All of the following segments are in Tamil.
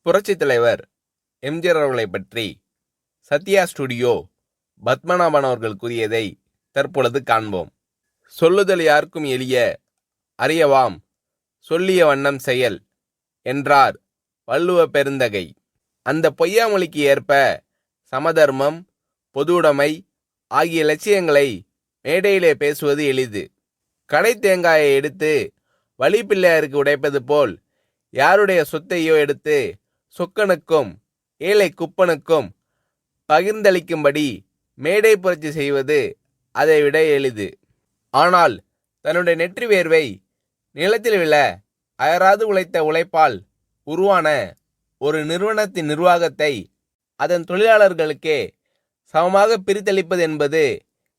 புரட்சித் தலைவர் எம்ஜிஆர் அவர்களை பற்றி சத்யா ஸ்டுடியோ பத்மநாபன் அவர்கள் கூறியதை தற்பொழுது காண்போம். சொல்லுதல் யாருக்கும் எளிய, அறியவாம் சொல்லிய வண்ணம் செயல் என்றார் வள்ளுவ பெருந்தகை. அந்த பொய்யாமொழிக்கு ஏற்ப சமதர்மம், பொதுவுடைமை ஆகிய லட்சியங்களை மேடையிலே பேசுவது எளிது. கடை தேங்காயை எடுத்து வழிப்பிள்ளையாருக்கு உடைப்பது போல் யாருடைய சொத்தையோ எடுத்து சொக்கனுக்கும் ஏழை குப்பனுக்கும் பகிர்ந்தளிக்கும்படி மேடை புரட்சி செய்வது அதைவிட எளிது. ஆனால் தன்னுடைய நெற்றி வேர்வை நிலத்தில் விழ அயராது உழைத்த உழைப்பால் உருவான ஒரு நிறுவனத்தின் நிர்வாகத்தை அதன் தொழிலாளர்களுக்கே சமமாக பிரித்தளிப்பது என்பது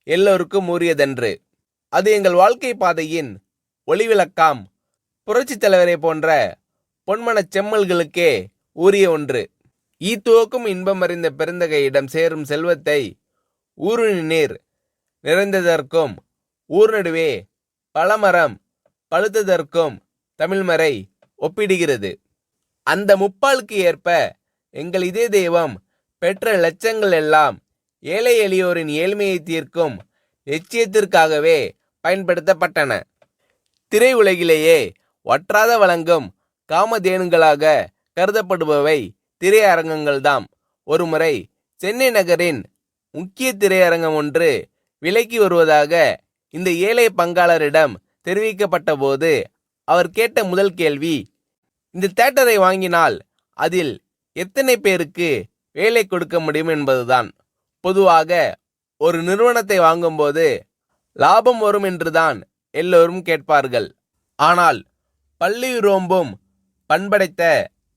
எல்லோருக்கும் உரியதன்று. அது எங்கள் வாழ்க்கை பாதையின் ஒளிவிளக்காம் புரட்சித் தலைவரை போன்ற பொன்மனச் செம்மல்களுக்கே உரிய ஒன்று. ஈத்துவக்கும் இன்பம் அறிந்த பெருந்தகையிடம் சேரும் செல்வத்தை ஊருணி நீர் நிறைந்ததற்கும் ஊர் நடுவே பழமரம் பழுத்ததற்கும் தமிழ்மறை ஒப்பிடுகிறது. அந்த முப்பாலுக்கு ஏற்ப எங்கள் இதே தெய்வம் பெற்ற லட்சங்கள் எல்லாம் ஏழை எளியோரின் ஏழ்மையை தீர்க்கும் லட்சியத்திற்காகவே பயன்படுத்தப்பட்டன. திரை உலகிலேயே வற்றாத வழங்கும் காமதேனுங்களாக கருதப்படுபவை திரையரங்கங்கள்தாம். ஒருமுறை சென்னை நகரின் முக்கிய திரையரங்கம் ஒன்று விலைக்கு வருவதாக இந்த ஏழை பங்காளரிடம் தெரிவிக்கப்பட்ட போது அவர் கேட்ட முதல் கேள்வி, இந்த தியேட்டரை வாங்கினால் அதில் எத்தனை பேருக்கு வேலை கொடுக்க முடியும் என்பதுதான். பொதுவாக ஒரு நிறுவனத்தை வாங்கும்போது லாபம் வரும் என்றுதான் எல்லோரும் கேட்பார்கள். ஆனால் பள்ளி ரோம்பும் பண்படைத்த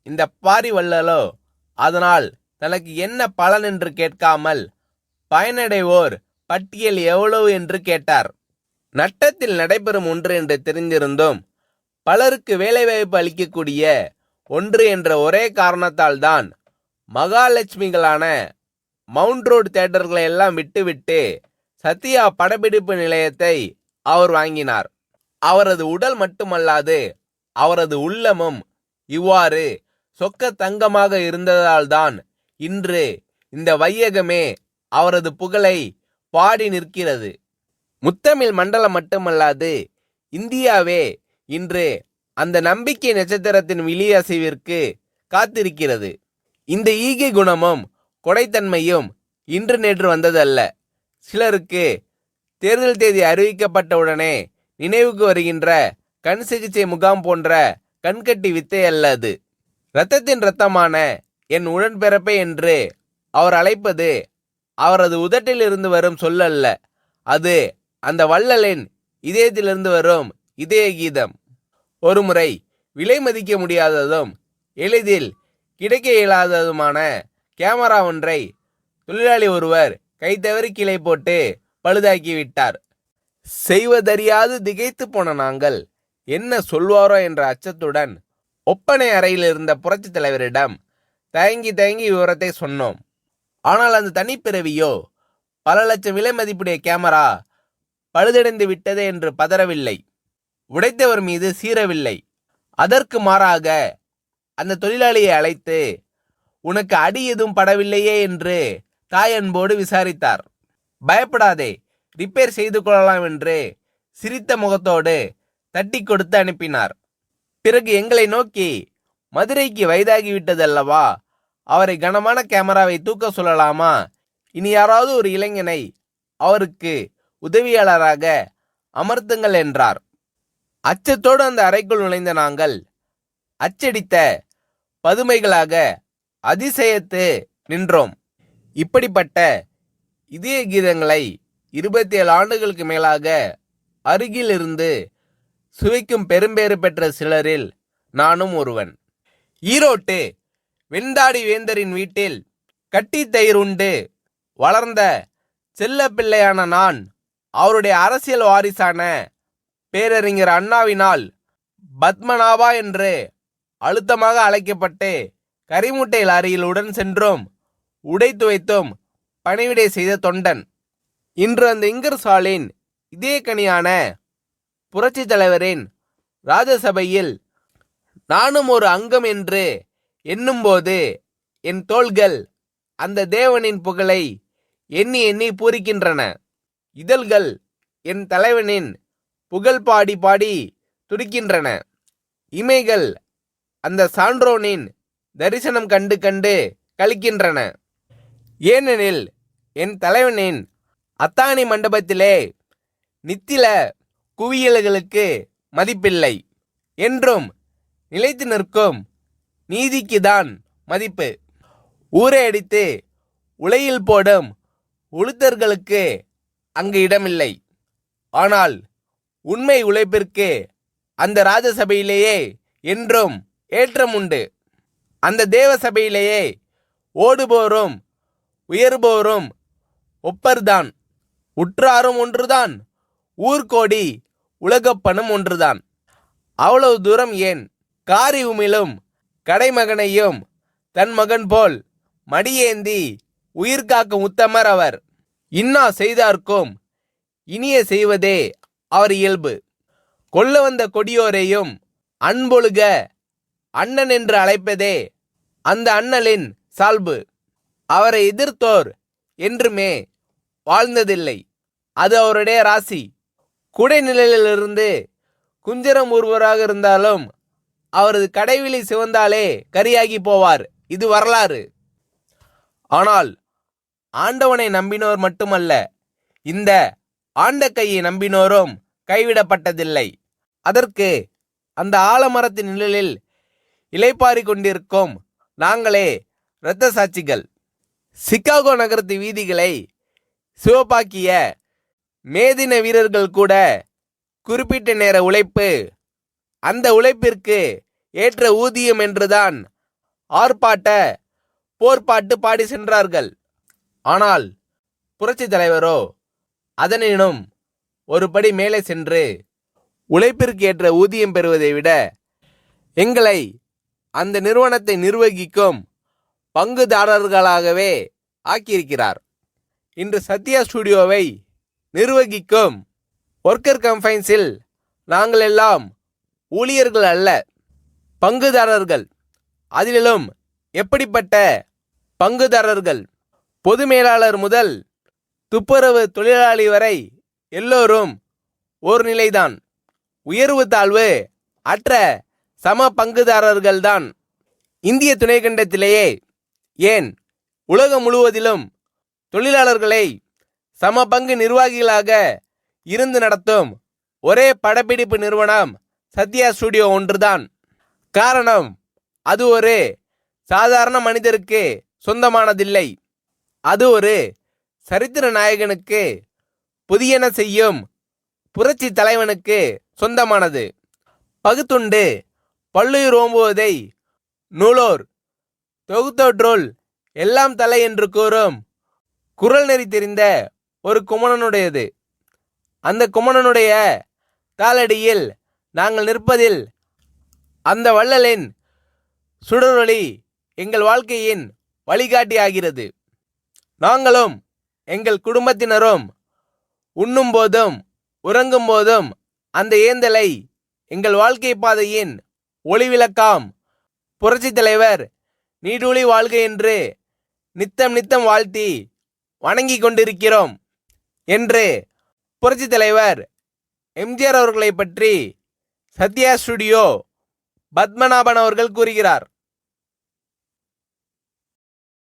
இந்த பாரி வள்ளலோ அதனால் தனக்கு என்ன பலன் என்று கேட்காமல் பயனடைவோர் பட்டியல் எவ்வளவு என்று கேட்டார். நட்டத்தில் நடைபெறும் ஒன்று என்று தெரிந்திருந்தும் பலருக்கு வேலைவாய்ப்பு அளிக்கக்கூடிய ஒன்று என்ற ஒரே காரணத்தால் தான் மகாலட்சுமிகளான மவுண்ட் ரோடு தியேட்டர்களை எல்லாம் விட்டுவிட்டு சத்யா படப்பிடிப்பு நிலையத்தை அவர் வாங்கினார். அவரது உடல் மட்டுமல்லாது அவரது உள்ளமும் இவ்வாறு சொக்க தங்கமாக இருந்ததால்தான் இன்று இந்த வையகமே அவரது புகழை பாடி நிற்கிறது. முத்தமிழ் மண்டலம் மட்டுமல்லாது இந்தியாவே இன்று அந்த நம்பிக்கை நட்சத்திரத்தின் விழியசைவிற்கு காத்திருக்கிறது. இந்த ஈகை குணமும் கொடைத்தன்மையும் இன்று நேற்று வந்ததல்ல. சிலருக்கு தேர்தல் தேதி அறிவிக்கப்பட்டவுடனே நினைவுக்கு வருகின்ற கண் சிகிச்சை முகாம் போன்ற கண்கட்டி வித்தை அல்ல அது. இரத்தத்தின் இரத்தமான என் உடன்பிறப்பை என்று அவர் அழைப்பது அவரது உதட்டில் இருந்து வரும் சொல்லல்ல, அது அந்த வள்ளலின் இதயத்திலிருந்து வரும் இதய கீதம். ஒருமுறை விலை மதிக்க முடியாததும் எளிதில் கிடைக்க இயலாததுமான கேமரா ஒன்றை தொழிலாளி ஒருவர் கைத்தவறி கீழே போட்டு பழுதாக்கிவிட்டார். செய்வதறியாது திகைத்து போன நாங்கள் என்ன சொல்வாரோ என்ற அச்சத்துடன் ஒப்பனை அறையில் இருந்த புரட்சித் தலைவரிடம் தயங்கி விவரத்தை சொன்னோம். ஆனால் அந்த தனிப்பிறவியோ பல லட்சம் விலை மதிப்புடைய கேமரா பழுதடைந்து விட்டது என்று பதறவில்லை, உடைத்தவர் மீது சீரவில்லை. அதற்கு மாறாக அந்த தொழிலாளியை அழைத்து உனக்கு அடி எதுவும் படவில்லையே என்று தாயன்போடு விசாரித்தார். பயப்படாதே, ரிப்பேர் செய்து கொள்ளலாம் என்று சிரித்த முகத்தோடு தட்டி கொடுத்து அனுப்பினார். பிறகு எங்களை நோக்கி, மதுரைக்கு வயதாகிவிட்டதல்லவா, அவரை கனமான கேமராவை தூக்க சொல்லலாமா, இனி யாராவது ஒரு இளைஞனை அவருக்கு உதவியாளராக அமர்த்துங்கள் என்றார். அச்சத்தோடு அந்த அறைக்குள் நுழைந்த நாங்கள் அச்சடித்த பதுமைகளாக அதிசயத்து நின்றோம். இப்படிப்பட்ட இதய கீதங்களை 27 ஆண்டுகளுக்கு மேலாக அருகில் இருந்து சுவைக்கும் பெரும்பேறு பெற்ற சிலரில் நானும் ஒருவன். ஈரோட்டு வெண்தாடி வேந்தரின் வீட்டில் கட்டி தயிர் உண்டு வளர்ந்த செல்ல பிள்ளையான நான் அவருடைய அரசியல் வாரிசான பேரறிஞர் அண்ணாவினால் பத்மநாபா என்று அழுத்தமாக அழைக்கப்பட்டு கரிமுட்டை லாரியில் உடன் சென்றும் உடை துவைத்தும் பணிவிடை செய்த தொண்டன். இன்று அந்த இங்கர்சாலின் இதே கனியான புரட்சி தலைவரின் ராஜசபையில் நானும் ஒரு அங்கம் என்று எண்ணும்போது என் தோள்கள் அந்த தேவனின் புகழை எண்ணி எண்ணி பூரிக்கின்றன. இதழ்கள் என் தலைவனின் புகழ் பாடி பாடி துடிக்கின்றன. இமைகள் அந்த சான்றோனின் தரிசனம் கண்டு கண்டு கழிக்கின்றன. ஏனெனில் என் தலைவனின் அத்தாணி மண்டபத்திலே நித்தில குவியல்களுக்கு மதிப்பில்லை. என்றும் நிலைத்து நிற்கும் நீதிக்குதான் மதிப்பு. ஊரை அடித்து உலையில் போடும் உளுத்தர்களுக்கு அங்கு இடமில்லை. ஆனால் உண்மை உழைப்பிற்கு அந்த ராஜசபையிலேயே என்றும் ஏற்றம் உண்டு. அந்த தேவ சபையிலேயே ஓடுபோரும் உயர்போரும் ஒப்பர்தான். உற்றாரும் ஒன்றுதான், ஊர்கோடி உலகப்பனும் ஒன்றுதான். அவ்வளவு தூரம் ஏன்? காரி உமிழும் கடைமகனையும் தன் மகன் போல் மடியேந்தி உயிர் காக்கும் உத்தமர் அவர். இன்னா செய்தார்க்கும் இனிய செய்வதே அவர் இயல்பு. கொல்ல வந்த கொடியோரையும் அன்பொழுக அண்ணன் என்று அழைப்பதே அந்த அண்ணலின் சால்பு. அவரை எதிர்த்தோர் என்றுமே வாழ்ந்ததில்லை. அது அவருடைய ராசி. குடைநிழலிலிருந்து குஞ்சரம் ஒருவராக இருந்தாலும் அவரது கடைவிழி சிவந்தாலே கரியாகி போவார். இது வரலாறு. ஆனால் ஆண்டவனை நம்பினோர் மட்டுமல்ல, இந்த ஆண்ட கையை நம்பினோரும் கைவிடப்பட்டதில்லை. அதற்கு அந்த ஆலமரத்தின் நிழலில் இளைப்பாரி கொண்டிருக்கும் நாங்களே இரத்த சாட்சிகள். சிகாகோ நகரத்து வீதிகளை சிவப்பாக்கிய மேதின வீரர்கள் கூட குறிப்பிட்ட நேர உழைப்பு, அந்த உழைப்பிற்கு ஏற்ற ஊதியம் என்றுதான் ஆர்ப்பாட்ட போர்ப்பாட்டு பாடி சென்றார்கள். ஆனால் புரட்சி தலைவரோ அதனினும் ஒரு படி மேலே சென்று உழைப்பிற்கு ஏற்ற ஊதியம் பெறுவதை விட எங்களை அந்த நிறுவனத்தை நிர்வகிக்கும் பங்குதாரர்களாகவே ஆக்கியிருக்கிறார். இன்று சத்யா ஸ்டுடியோவை நிர்வகிக்கும் ஒர்க்கர் கம்பைன்ஸில் நாங்கள் எல்லாம் ஊழியர்கள் அல்ல, பங்குதாரர்கள். அதிலும் எப்படிப்பட்ட பங்குதாரர்கள்? பொது மேலாளர் முதல் துப்புரவு தொழிலாளி வரை எல்லோரும் ஒரு நிலைதான். உயர்வு தாழ்வு அற்ற சம பங்குதாரர்கள்தான். இந்திய துணைக்கண்டத்திலேயே ஏன் உலகம் முழுவதிலும் தொழிலாளர்களை சம பங்கு நிர்வாகிகளாக இருந்து நடத்தும் ஒரே படப்பிடிப்பு நிறுவனம் சத்யா ஸ்டுடியோ ஒன்றுதான். காரணம், அது ஒரு சாதாரண மனிதருக்கு சொந்தமானதில்லை. அது ஒரு சரித்திர நாயகனுக்கு, புதியன செய்யும் புரட்சி தலைவனுக்கு சொந்தமானது. பகுத்துண்டு பல்லுயிர் ஓம்புவதை நூலோர் தொகுத்தோற்றுள் எல்லாம் தலை என்று கூறும் குரல் நெறி தெரிந்த ஒரு குமணனுடையது. அந்த குமணனுடைய காலடியில் நாங்கள் நிற்பதில் அந்த வள்ளலின் சுடரொளி எங்கள் வாழ்க்கையின் வழிகாட்டி ஆகிறது. நாங்களும் எங்கள் குடும்பத்தினரும் உண்ணும் போதும் உறங்கும் போதும் அந்த ஏந்தலை எங்கள் வாழ்க்கை பாதையின் ஒளிவிளக்காம் புரட்சி தலைவர் நீடூழி வாழ்க என்று நித்தம் நித்தம் வாழ்த்தி வணங்கி கொண்டிருக்கிறோம் என்று புரட்சி தலைவர் எம்ஜிஆர் அவர்களை பற்றி சத்யா ஸ்டுடியோ பத்மநாபன் அவர்கள் கூறுகிறார்.